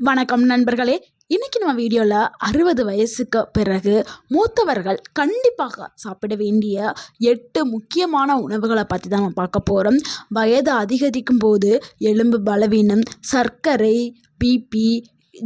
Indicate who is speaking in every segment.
Speaker 1: வணக்கம் நண்பர்களே. இன்னைக்கு நம்ம வீடியோவில் 60 வயசுக்கு பிறகு மூத்தவர்கள் கண்டிப்பாக சாப்பிட வேண்டிய 8 முக்கியமான உணவுகளை பற்றி தான் நம்ம பார்க்க போகிறோம். வயது அதிகரிக்கும் போது எலும்பு பலவீனம், சர்க்கரை, பிபி,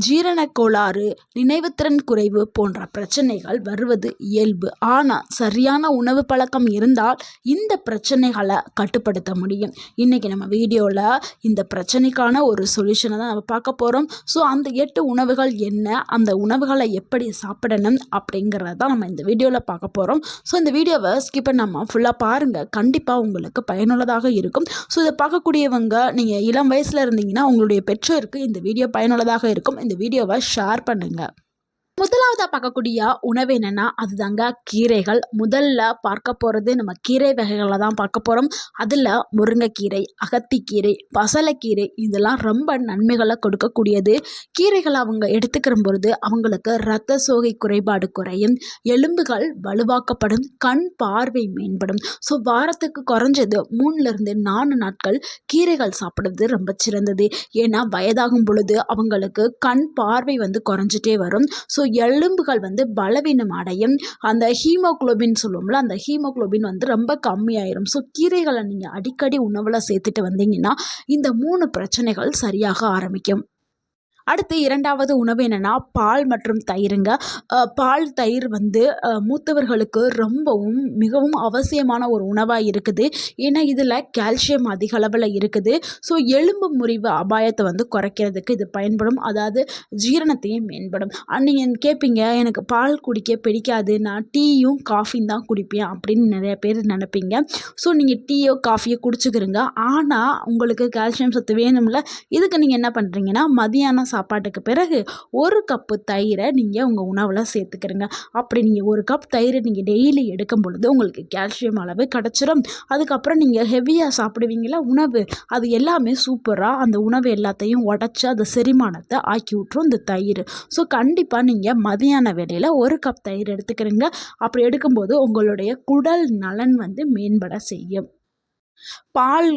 Speaker 1: ஜீரணக் கோளாறு, நினைவுத்திறன் குறைவு போன்ற பிரச்சனைகள் வருவது இயல்பு. ஆனால் சரியான உணவு பழக்கம் இருந்தால் இந்த பிரச்சனைகளை கட்டுப்படுத்த முடியும். இன்றைக்கி நம்ம வீடியோவில் இந்த பிரச்சனைக்கான ஒரு சொல்யூஷனை தான் நம்ம பார்க்க போகிறோம். ஸோ அந்த 8 உணவுகள் என்ன, அந்த உணவுகளை எப்படி சாப்பிடணும் அப்படிங்கிறத தான் நம்ம இந்த வீடியோவில் பார்க்க போகிறோம். ஸோ இந்த வீடியோவை ஸ்கிப் பண்ணாமல் ஃபுல்லாக பாருங்கள், கண்டிப்பாக உங்களுக்கு பயனுள்ளதாக இருக்கும். ஸோ இதை பார்க்கக்கூடியவங்க நீங்கள் இளம் வயசில் இருந்தீங்கன்னா உங்களுடைய பெற்றோருக்கு இந்த வீடியோ பயனுள்ளதாக இருக்கும். இந்த வீடியோவை ஷேர் பண்ணுங்க. முதலாவதாக பார்க்கக்கூடிய உணவு என்னென்னா அதுதாங்க கீரைகள். முதல்ல பார்க்க போகிறது நம்ம கீரை வகைகளை தான் பார்க்க போகிறோம். அதில் முருங்கைக்கீரை, அகத்திக்கீரை, பசலைக்கீரை இதெல்லாம் ரொம்ப நன்மைகளை கொடுக்கக்கூடியது. கீரைகளை அவங்க எடுத்துக்கிற பொழுது அவங்களுக்கு இரத்த சோகை குறைபாடு குறையும், எலும்புகள் வலுவாக்கப்படும், கண் பார்வை மேம்படும். ஸோ வாரத்துக்கு குறைஞ்சது 3லிருந்து 4 நாட்கள் கீரைகள் சாப்பிட்றது ரொம்ப சிறந்தது. ஏன்னா வயதாகும் பொழுது அவங்களுக்கு கண் பார்வை குறைஞ்சிட்டே வரும். ஸோ எலும்புகள் பலவீனம் அடையும். அந்த ஹீமோகுளோபின் சொல்லுவோம்ல, அந்த ஹீமோகுளோபின் ரொம்ப கம்மியாயிரும். ஸோ கீரைகளை நீங்கள் அடிக்கடி உணவில் சேர்த்துட்டு வந்தீங்கன்னா இந்த 3 பிரச்சனைகள் சரியாக ஆரம்பிக்கும். அடுத்து 2வது உணவு என்னென்னா பால் மற்றும் தயிருங்க. பால் தயிர் மூத்தவர்களுக்கு ரொம்பவும் மிகவும் அவசியமான ஒரு உணவாக இருக்குது. ஏன்னா இதில் கால்சியம் அதிக அளவில் இருக்குது. ஸோ எலும்பு முறிவு அபாயத்தை குறைக்கிறதுக்கு இது பயன்படும். அதாவது ஜீரணத்தையும் மேம்படும். நீங்கள் கேட்பீங்க, எனக்கு பால் குடிக்க பிடிக்காது, நான் டீயும் காஃபியும் தான் குடிப்பேன் அப்படின்னு நிறைய பேர் நினைப்பீங்க. ஸோ நீங்கள் டீயோ காஃபியோ குடிச்சுக்கிறீங்க. ஆனால் உங்களுக்கு கால்சியம் சத்து வேணும்ல, இதுக்கு நீங்கள் என்ன பண்ணுறீங்கன்னா மதியானம் சாப்பாட்டுக்கு பிறகு 1 கப்பு தயிரை நீங்கள் உங்கள் உணவில் சேர்த்துக்கிறீங்க. அப்படி நீங்கள் 1 கப் தயிரை நீங்கள் டெய்லி எடுக்கும் பொழுது உங்களுக்கு கால்சியம் அளவு கிடச்சிரும். அதுக்கப்புறம் நீங்கள் ஹெவியாக சாப்பிடுவீங்களா உணவு, அது எல்லாமே சூப்பராக அந்த உணவு எல்லாத்தையும் உடச்சி அந்த செரிமானத்தை ஆக்கி விட்டுரும் இந்த தயிர். ஸோ கண்டிப்பாக நீங்கள் மதியான வேளையில் 1 கப் தயிர் எடுத்துக்கிறீங்க. அப்படி எடுக்கும்போது உங்களுடைய குடல் நலன் மேம்பட செய்யும். பால்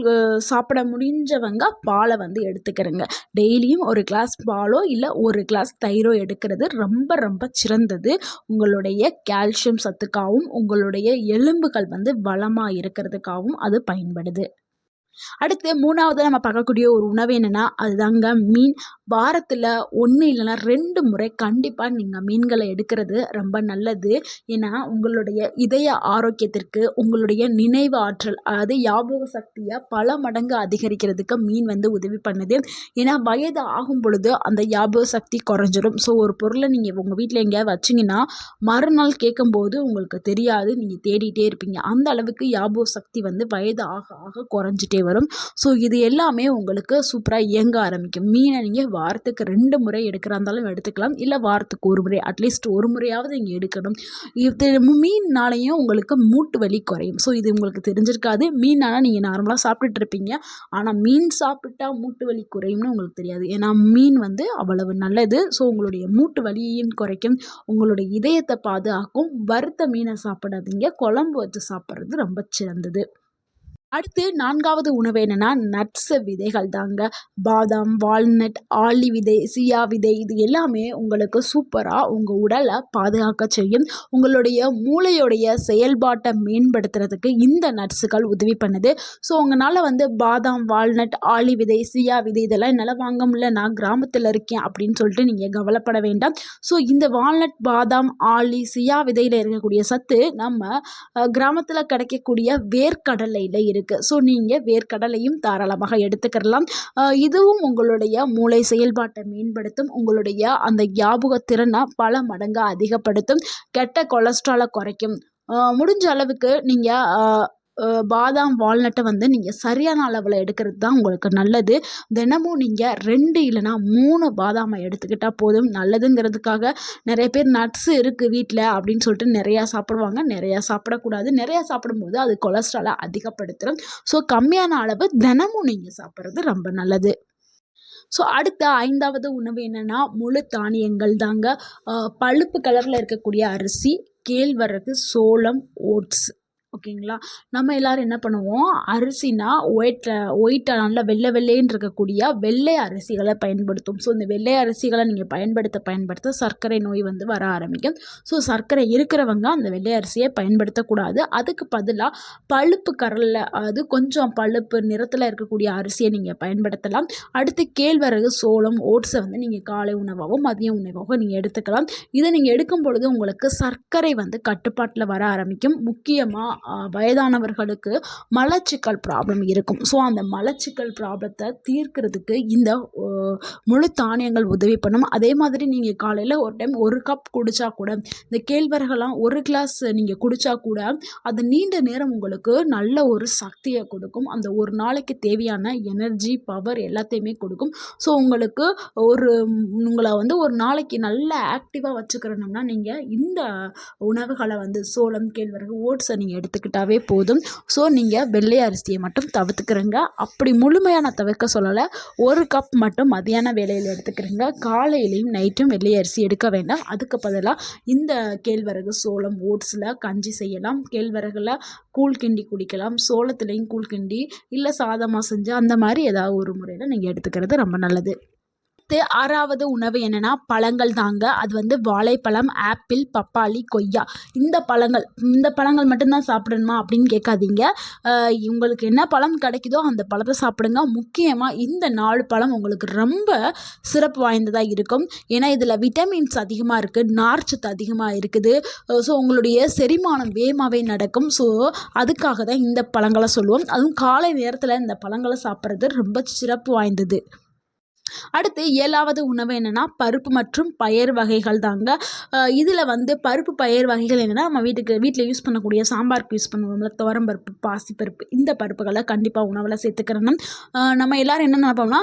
Speaker 1: சாப்பிட முடிஞ்சவங்க பாலை எடுத்துக்கிறங்க. டெய்லியும் 1 கிளாஸ் பாலோ இல்லை 1 கிளாஸ் தயிரோ எடுக்கிறது ரொம்ப ரொம்ப சிறந்தது. உங்களுடைய கால்சியம் சத்துக்காகவும் உங்களுடைய எலும்புகள் பலமாக இருக்கிறதுக்காகவும் அது பயன்படுது. அடுத்து 3வது நம்ம பார்க்கக்கூடிய ஒரு உணவு என்னென்னா அதுதாங்க மீன். வாரத்தில் 1 இல்லைனா 2 முறை கண்டிப்பாக நீங்கள் மீன்களை எடுக்கிறது ரொம்ப நல்லது. ஏன்னா உங்களுடைய இதய ஆரோக்கியத்திற்கு, உங்களுடைய நினைவு ஆற்றல், அதாவது ஞாபக சக்தியை பல மடங்கு அதிகரிக்கிறதுக்கு மீன் உதவி பண்ணுது. ஏன்னா வயது ஆகும் பொழுது அந்த ஞாபக சக்தி குறைஞ்சிரும். ஸோ ஒரு பொருளை நீங்கள் உங்கள் வீட்டில் எங்கேயாவது வச்சிங்கன்னா மறுநாள் கேட்கும்போது உங்களுக்கு தெரியாது, நீங்கள் தேடிட்டே இருப்பீங்க. அந்த அளவுக்கு ஞாபக சக்தி வயது ஆக ஆக குறைஞ்சிட்டே வரும். ஸோ இது எல்லாமே உங்களுக்கு சூப்பராக இயங்க ஆரம்பிக்கும். மீனை நீங்கள் வாரத்துக்கு 2 முறை எடுக்கிறா இருந்தாலும் எடுத்துக்கலாம், இல்லை வாரத்துக்கு 1 முறை, அட்லீஸ்ட் 1 முறையாவது நீங்கள் எடுக்கணும். இது மீன்னாலையும் உங்களுக்கு மூட்டு வலி குறையும். ஸோ இது உங்களுக்கு தெரிஞ்சிருக்காது. மீனானால் நீங்கள் நார்மலாக சாப்பிட்டுட்டு இருப்பீங்க, ஆனால் மீன் சாப்பிட்டா மூட்டு வலி குறையும்னு உங்களுக்கு தெரியாது. ஏன்னா மீன் அவ்வளவு நல்லது. ஸோ உங்களுடைய மூட்டு வலியையும் குறைக்கும், உங்களுடைய இதயத்தை பாதுகாக்கும். வறுத்த மீனை சாப்பிடாதீங்க, குழம்பு வச்சு சாப்பிட்றது ரொம்ப சிறந்தது. அடுத்து 4வது உணவு என்னென்னா நட்ஸ் விதைகள் தாங்க. பாதாம், வால்நட், ஆளி விதை, சியா விதை இது எல்லாமே உங்களுக்கு சூப்பராக உங்கள் உடலை பாதுகாக்க செய்யும். உங்களுடைய மூளையுடைய செயல்பாட்டை மேம்படுத்துறதுக்கு இந்த நட்ஸுகள் உதவி பண்ணுது. ஸோ உங்களால் பாதாம், வால்நட், ஆளி விதை, சியா விதை இதெல்லாம் என்னால் வாங்க முடியல, நான் கிராமத்தில் இருக்கேன் அப்படின்னு சொல்லிட்டு நீங்கள் கவலைப்பட வேண்டாம். ஸோ இந்த வால்நட், பாதாம், ஆளி, சியா விதையில் இருக்கக்கூடிய சத்து நம்ம கிராமத்தில் கிடைக்கக்கூடிய வேர்க்கடலையில் இருக்குது. ஸோ நீங்கள் வேர்க்கடலையும் தாராளமாக எடுத்துக்கலாம். இதுவும் உங்களுடைய மூளை செயல்பாட்டை மேம்படுத்தும், உங்களுடைய அந்த ஞாபக திறனை பல மடங்கு அதிகப்படுத்தும், கெட்ட கொலஸ்ட்ராலை குறைக்கும். முடிஞ்ச அளவுக்கு நீங்கள் பாதாம், வால்நட்டை நீங்கள் சரியான அளவில் எடுக்கிறது தான் உங்களுக்கு நல்லது. தினமும் நீங்கள் 2 இல்லைனா 3 பாதாமை எடுத்துக்கிட்டால் போதும். நல்லதுங்கிறதுக்காக நிறைய பேர் நட்ஸ் இருக்குது வீட்டில் அப்படின்னு சொல்லிட்டு நிறையா சாப்பிடுவாங்க. நிறையா சாப்பிடக்கூடாது. நிறையா சாப்பிடும்போது அது கொலஸ்ட்ராலை அதிகப்படுத்தும். ஸோ கம்மியான அளவு தினமும் நீங்கள் சாப்பிட்றது ரொம்ப நல்லது. ஸோ அடுத்த 5வது உணவு என்னென்னா முழு தானியங்கள் தாங்க. பழுப்பு கலரில் இருக்கக்கூடிய அரிசி, கேழ்வரகு, சோளம், ஓட்ஸ் ஓகேங்களா? நம்ம எல்லாரும் என்ன பண்ணுவோம், அரிசினா ஒயிட்டா நல்லா வெள்ளை வெள்ளேன்னு இருக்கக்கூடிய வெள்ளை அரிசிகள பயன்படுத்துவோம். ஸோ, இந்த வெள்ளை அரிசிகள நீங்க பயன்படுத்த சர்க்கரை நோய் வந்து வர ஆரம்பிக்கும். ஸோ, சர்க்கரை இருக்கிறவங்க அந்த வெள்ளை அரிசிய பயன்படுத்தக்கூடாது. அதுக்கு பதிலா பழுப்பு கலர்ல அது கொஞ்சம் பழுப்பு நிறத்துல இருக்கக்கூடிய அரிசிய நீங்க பயன்படுத்தலாம். அடுத்து கேழ்வரகு, சோளம், ஓட்ஸ வந்து நீங்க காலை உணவாவோ, மதிய உணவாவோ நீங்க எடுத்துக்கலாம். இத நீங்க எடுக்கும் பொழுது உங்களுக்கு சர்க்கரை வந்து கட்டுப்பாட்டுல வர ஆரம்பிக்கும். முக்கியமா வயதானவர்களுக்கு மலச்சிக்கல் ப்ராப்ளம் இருக்கும். ஸோ, அந்த மலச்சிக்கல் ப்ராப்ளத்தை தீர்க்கிறதுக்கு இந்த முழு தானியங்கள் உதவி பண்ணும். அதே மாதிரி நீங்கள் காலையில் ஒரு டைம் 1 கப் குடித்தா கூட, இந்த கேழ்வரகெல்லாம் 1 கிளாஸ் நீங்கள் குடித்தா கூட அது நீண்ட நேரம் உங்களுக்கு நல்ல ஒரு சக்தியை கொடுக்கும். அந்த ஒரு நாளைக்கு தேவையான எனர்ஜி, பவர் எல்லாத்தையுமே கொடுக்கும். ஸோ, உங்களுக்கு உங்களை வந்து ஒரு நாளைக்கு நல்ல ஆக்டிவாக வச்சுக்கிறணும்னா நீங்கள் இந்த உணவுகளை வந்து சோளம், கேழ்வரகு, ஓட்ஸை நீங்கள் எடுத்துக்கிட்டாவே போதும். ஸோ, நீங்கள் வெள்ளை அரிசியை மட்டும் தவிர்த்துக்கிறங்க. அப்படி முழுமையாக நான் தவிர்க்க சொல்லலை. 1 கப் மட்டும் மதியான வேளையில் எடுத்துக்கிறங்க. காலையிலையும் நைட்டும் வெள்ளை அரிசி எடுக்க வேண்டாம். அதுக்கு பதிலாக இந்த கேழ்வரகு, சோளம், ஓட்ஸில் கஞ்சி செய்யலாம். கேழ்வரகுல கூழ் கிண்டி குடிக்கலாம். சோளத்துலேயும் கூழ் கிண்டி இல்லை சாதமாக செஞ்சு அந்த மாதிரி ஏதாவது ஒரு முறையில் நீங்கள் எடுத்துக்கிறது ரொம்ப நல்லது. 6வது உணவு என்னென்னா பழங்கள் தாங்க. அது வந்து வாழைப்பழம், ஆப்பிள், பப்பாளி, கொய்யா. இந்த பழங்கள் மட்டும்தான் சாப்பிடணுமா அப்படின்னு கேட்காதீங்க. உங்களுக்கு என்ன பழம் கிடைக்குதோ அந்த பழத்தை சாப்பிடுங்க. முக்கியமாக இந்த 4 பழம் உங்களுக்கு ரொம்ப சிறப்பு வாய்ந்ததாக இருக்கும். ஏன்னா இதில் விட்டமின்ஸ் அதிகமாக இருக்குது, நார்ச்சத்து அதிகமாக இருக்குது. ஸோ, உங்களுடைய செரிமானம் வேகமாகவே நடக்கும். ஸோ, அதுக்காக தான் இந்த பழங்களை சொல்லுவோம். அதுவும் காலை நேரத்தில் இந்த பழங்களை சாப்பிட்றது ரொம்ப சிறப்பு வாய்ந்தது. அடுத்து 7வது உணவு என்னென்னா பருப்பு மற்றும் பயறு வகைகள் தாங்க. இதில் வந்து பருப்பு பயறு வகைகள் என்னென்னா நம்ம வீட்டில் யூஸ் பண்ணக்கூடிய சாம்பாருக்கு யூஸ் பண்ணுவோம்ல, துவரம்பருப்பு, பாசிப்பருப்பு, இந்த பருப்புகளை கண்டிப்பாக உணவில் சேர்த்துக்கிறணும். நம்ம எல்லோரும் என்ன நினைப்போம்னா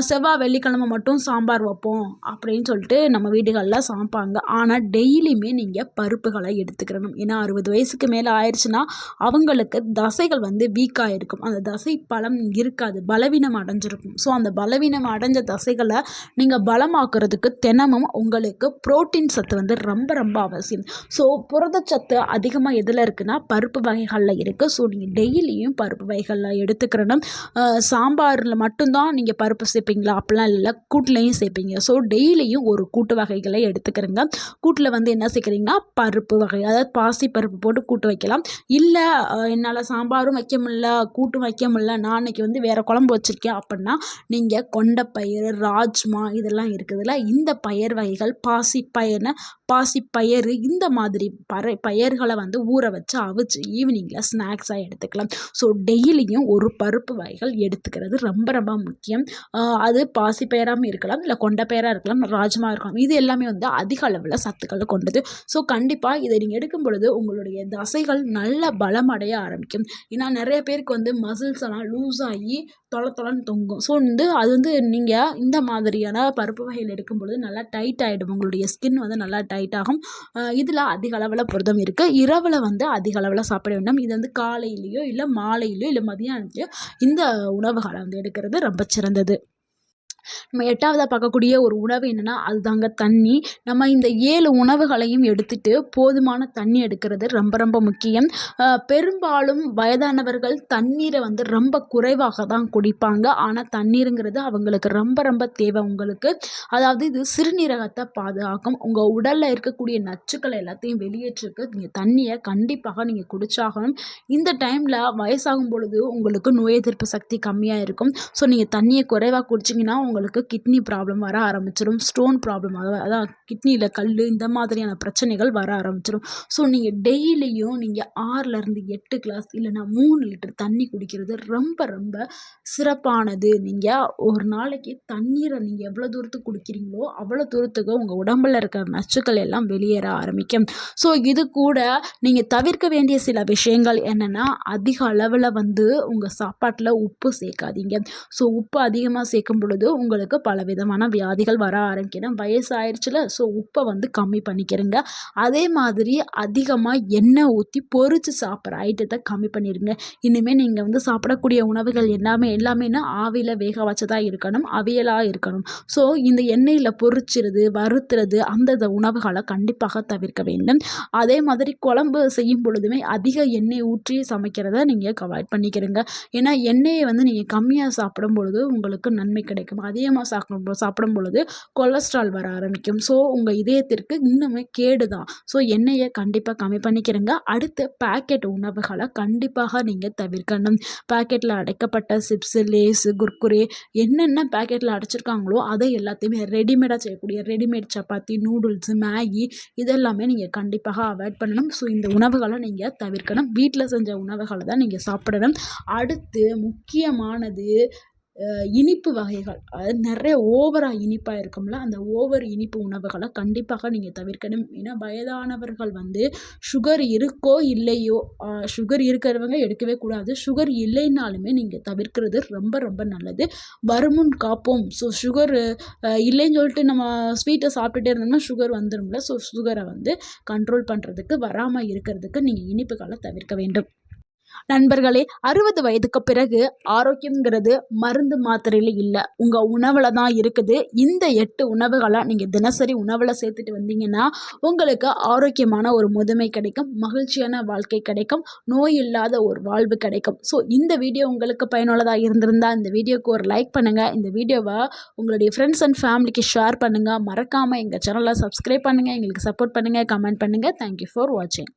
Speaker 1: செவ்வாய் வெள்ளிக்கிழமை மட்டும் சாம்பார் வைப்போம் அப்படின்னு சொல்லிட்டு நம்ம வீடுகளில் சமைப்பாங்க. ஆனால் டெய்லியுமே நீங்கள் பருப்புகளை எடுத்துக்கிறணும். ஏன்னா 60 வயசுக்கு மேலே ஆயிடுச்சுன்னா அவங்களுக்கு தசைகள் வந்து வீக்காக இருக்கும். அந்த தசை பலம் இருக்காது, பலவீனம் அடைஞ்சிருக்கும். ஸோ, அந்த பலவீனம் அடைஞ்ச தசைகளை நீங்கள் பலமாக்குறதுக்கு தினமும் உங்களுக்கு புரோட்டீன் சத்து வந்து ரொம்ப ரொம்ப அவசியம். ஸோ, புரதச்சத்து அதிகமாக எதில் இருக்குன்னா பருப்பு வகைகளில் இருக்குது. ஸோ, நீங்கள் டெய்லியும் பருப்பு வகைகளில் எடுத்துக்கிறணும். சாம்பாரில் மட்டும்தான் நீங்கள் பருப்பு சேர்ப்பீங்களா அப்படிலாம் இல்லை, கூட்டுலையும் சேர்ப்பீங்க. ஸோ, டெய்லியும் ஒரு கூட்டு வகைகளை எடுத்துக்கிறங்க. கூட்டில் வந்து என்ன சேர்க்குறீங்கன்னா பருப்பு வகை, அதாவது பாசி பருப்பு போட்டு கூட்டு வைக்கலாம். இல்லை என்னால் சாம்பாரும் வைக்க முடியல, கூட்டும் வைக்க முடியல, நான் இன்னைக்கு வந்து வேறு குழம்பு வச்சுருக்கேன் அப்படின்னா நீங்கள் கொண்டைப்பயிறு, ராஜ்மா இதெல்லாம் இருக்குதுல்ல, இந்த பயிர் வகைகள், பாசிப்பயிறு இந்த மாதிரி பயிர்களை வந்து ஊற வச்சு அவிச்சு ஈவினிங்கில் ஸ்நாக்ஸாக எடுத்துக்கலாம். ஸோ, டெய்லியும் ஒரு பருப்பு வகைகள் எடுத்துக்கிறது ரொம்ப ரொம்ப முக்கியம். அது பாசிப்பயிராகவும் இருக்கலாம், இல்லை கொண்டைப்பயிராக இருக்கலாம், ராஜ்மா இருக்கலாம். இது எல்லாமே வந்து அதிக அளவில் சத்துக்களை கொண்டது. ஸோ, கண்டிப்பாக இதை நீங்கள் எடுக்கும் பொழுது உங்களுடைய தசைகள் நல்ல பலமடைய ஆரம்பிக்கும். ஏன்னா நிறைய பேருக்கு வந்து மசில்ஸ் எல்லாம் லூஸ் ஆகி தொலைன்னு தொங்கும். ஸோ, அது வந்து நீங்கள் இந்த மாதிரியான பருப்பு வகைகள் எடுக்கும் பொழுது நல்லா டைட் ஆகிடும். உங்களுடைய ஸ்கின் வந்து நல்லா டைட் ஆகும். இதில் அதிக அளவில் புரதம் இருக்குது. இரவில் வந்து அதிக அளவில் சாப்பிட வேண்டும். இது வந்து காலையிலையோ இல்லை மாலையிலையோ இல்லை மதியானத்துலையோ இந்த உணவுகளை வந்து எடுக்கிறது ரொம்ப சிறந்தது. நம்ம 8வதாக பார்க்கக்கூடிய ஒரு உணவு என்னென்னா அதுதாங்க தண்ணி. நம்ம இந்த 7 உணவுகளையும் எடுத்துட்டு போதுமான தண்ணி எடுக்கிறது ரொம்ப ரொம்ப முக்கியம். பெரும்பாலும் வயதானவர்கள் தண்ணீரை வந்து ரொம்ப குறைவாக தான் குடிப்பாங்க. ஆனால் தண்ணீருங்கிறது அவங்களுக்கு ரொம்ப ரொம்ப தேவை. உங்களுக்கு அதாவது இது சிறுநீரகத்தை பாதுகாக்கும். உங்கள் உடலில் இருக்கக்கூடிய நச்சுக்களை எல்லாத்தையும் வெளியேற்றுக்கு நீங்கள் தண்ணியை கண்டிப்பாக நீங்கள் குடிச்சாகணும். இந்த டைமில் வயசாகும் பொழுது உங்களுக்கு நோய் எதிர்ப்பு சக்தி கம்மியாக இருக்கும். ஸோ, நீங்கள் தண்ணியை குறைவாக குடிச்சிங்கன்னா உங்களுக்கு கிட்னி ப்ராப்ளம் வர ஆரம்பிச்சிடும். ஸ்டோன் ப்ராப்ளம், அதான் கிட்னியில் கல், இந்த மாதிரியான பிரச்சனைகள் வர ஆரம்பிச்சிடும். ஸோ, நீங்கள் டெய்லியும் நீங்கள் 6லேருந்து 8 கிளாஸ் இல்லைனா 3 லிட்டர் தண்ணி குடிக்கிறது ரொம்ப ரொம்ப சிறப்பானது. நீங்கள் ஒரு நாளைக்கு தண்ணீரை நீங்கள் எவ்வளோ தூரத்துக்கு குடிக்கிறீங்களோ அவ்வளோ தூரத்துக்கு உங்கள் உடம்பில் இருக்கிற நச்சுக்கள் எல்லாம் வெளியேற ஆரம்பிக்கும். ஸோ, இது கூட நீங்கள் தவிர்க்க வேண்டிய சில விஷயங்கள் என்னென்னா அதிக அளவில் வந்து உங்கள் சாப்பாட்டில் உப்பு சேர்க்காதீங்க. ஸோ, உப்பு அதிகமாக சேர்க்கும் பொழுது உங்களுக்கு பலவிதமான வியாதிகள் வர ஆரம்பிக்கணும். வயசாயிருச்சுல, ஸோ உப்பை வந்து கம்மி பண்ணிக்கிறங்க. அதே மாதிரி அதிகமாக எண்ணெய் ஊற்றி பொரிச்சு சாப்பிட்ற ஐட்டத்தை கம்மி பண்ணிடுங்க. இனிமேல் நீங்கள் வந்து சாப்பிடக்கூடிய உணவுகள் எல்லாமேனா ஆவியில் வேக வச்சதாக இருக்கணும், அவியலாக இருக்கணும். ஸோ இந்த எண்ணெயில் பொரிச்சிருது, வறுத்துறது அந்த உணவுகளை கண்டிப்பாக தவிர்க்க வேண்டும். அதே மாதிரி குழம்பு செய்யும் பொழுதுமே அதிக எண்ணெய் ஊற்றி சமைக்கிறத நீங்கள் அவாய்ட் பண்ணிக்கிறங்க. ஏன்னா எண்ணெயை வந்து நீங்கள் கம்மியாக சாப்பிடும் பொழுது உங்களுக்கு நன்மை கிடைக்கும். அதிகமாக சாப்பிடும் பொழுது கொலஸ்ட்ரால் வர ஆரம்பிக்கும். ஸோ உங்கள் இதயத்திற்கு இன்னுமே கேடு தான். ஸோ எண்ணெயை கண்டிப்பாக கம்மி பண்ணிக்கிறங்க. அடுத்து பேக்கெட் உணவுகளை கண்டிப்பாக நீங்கள் தவிர்க்கணும். பேக்கெட்டில் அடைக்கப்பட்ட சிப்ஸு, லேஸு, குர்குரே என்னென்ன பேக்கெட்டில் அடைச்சிருக்காங்களோ அதை எல்லாத்தையுமே ரெடிமேடாக செய்யக்கூடிய ரெடிமேட் சப்பாத்தி, நூடுல்ஸு, மேகி இதெல்லாமே நீங்கள் கண்டிப்பாக அவாய்ட் பண்ணணும். ஸோ இந்த உணவுகளை நீங்கள் தவிர்க்கணும். வீட்டில் செஞ்ச உணவுகளை தான் நீங்கள் சாப்பிடணும். அடுத்து முக்கியமானது இனிப்பு வகைகள். அதாவது நிறைய ஓவராக இனிப்பாக இருக்கும்ல, அந்த ஓவர் இனிப்பு உணவுகளை கண்டிப்பாக நீங்கள் தவிர்க்கணும். ஏன்னா வயதானவர்கள் வந்து சுகர் இருக்கோ இல்லையோ, சுகர் இருக்கிறவங்க எடுக்கவே கூடாது. சுகர் இல்லைன்னாலுமே நீங்கள் தவிர்க்கிறது ரொம்ப ரொம்ப நல்லது. வருமுன் காப்போம். ஸோ சுகர் இல்லைன்னு சொல்லிட்டு நம்ம ஸ்வீட்டை சாப்பிட்டுட்டே இருந்தோம்னா சுகர் வந்துடும்ல. ஸோ சுகரை வந்து கண்ட்ரோல் பண்ணுறதுக்கு, வராமல் இருக்கிறதுக்கு நீங்கள் இனிப்புகளை தவிர்க்க வேண்டும். நண்பர்களே, 60 வயதுக்கு பிறகு ஆரோக்கியம்ங்கிறது மருந்து மாத்திரையில் இல்லை, உங்கள் உணவில் தான் இருக்குது. இந்த 8 உணவுகளை நீங்கள் தினசரி உணவில் சேர்த்துட்டு வந்தீங்கன்னா உங்களுக்கு ஆரோக்கியமான ஒரு முதுமை கிடைக்கும், மகிழ்ச்சியான வாழ்க்கை கிடைக்கும், நோய் இல்லாத ஒரு வாழ்வு கிடைக்கும். ஸோ இந்த வீடியோ உங்களுக்கு பயனுள்ளதாக இருந்திருந்தால் இந்த வீடியோக்கு ஒரு லைக் பண்ணுங்கள். இந்த வீடியோவை உங்களுடைய ஃப்ரெண்ட்ஸ் அண்ட் ஃபேமிலிக்கு ஷேர் பண்ணுங்கள். மறக்காமல் எங்கள் சேனலை சப்ஸ்கிரைப் பண்ணுங்கள், எங்களுக்கு சப்போர்ட் பண்ணுங்கள், கமெண்ட் பண்ணுங்கள். தேங்க்யூ ஃபார் வாட்சிங்.